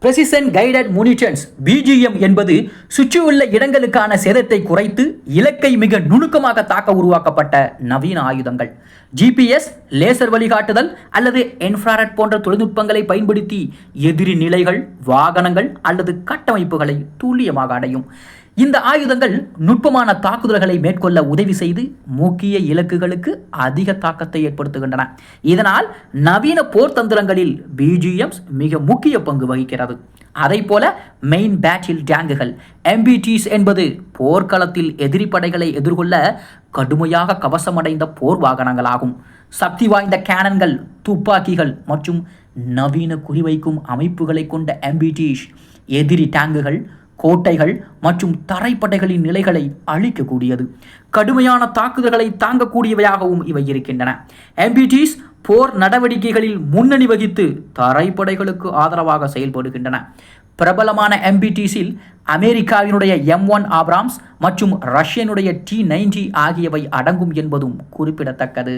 பிரெசிஷன் guided முனிஷன்ஸ் BGM என்பது சுற்றியுள்ள இடங்களுக்கான சேதத்தை குறைத்து இலக்கை மிக நுணுக்கமாக தாக்க உருவாக்கப்பட்ட நவீன ஆயுதங்கள். ஜிபிஎஸ், லேசர் வழிகாட்டுதல் அல்லது இன்ஃப்ராரெட் போன்ற தொழில்நுட்பங்களை பயன்படுத்தி எதிரி நிலைகள், வாகனங்கள் அல்லது கட்டமைப்புகளை துல்லியமாக அடையும். இந்த ஆயுதங்கள் நுட்பமான தாக்குதல்களை மேற்கொள்ள உதவி செய்து முக்கிய இலக்குகளுக்கு அதிக தாக்கத்தை ஏற்படுத்துகின்றன. இதனால் நவீன போர் தந்திரங்களில் பிஜிஎம்ஸ் மிக முக்கிய பங்கு வகிக்கிறது. அதை போல மெயின் பேட்டில் டேங்குகள் எம்பிடிஸ் என்பது போர்க்களத்தில் எதிரி படைகளை எதிர்கொள்ள கடுமையாக கவசமடைந்த போர் வாகனங்களாகும். சக்தி வாய்ந்த கேனன்கள், துப்பாக்கிகள் மற்றும் நவீன குறிவைக்கும் அமைப்புகளை கொண்ட எம்பிடிஸ் எதிரி டேங்குகள், கோட்டைகள் மற்றும் தரைப்படைகளின் நிலைகளை அழிக்கக்கூடியது. கடுமையான தாக்குதல்களை தாங்கக்கூடியவையாகவும் இவை இருக்கின்றன. எம்பிடிஸ் போர் நடவடிக்கைகளில் முன்னணி வகித்து தரைப்படைகளுக்கு ஆதரவாக செயல்படுகின்றன. பிரபலமான எம்பிடிஸில் அமெரிக்காவினுடைய M1 ஆப்ராம்ஸ் மற்றும் ரஷ்யனுடைய T-90 ஆகியவை அடங்கும் என்பதும் குறிப்பிடத்தக்கது.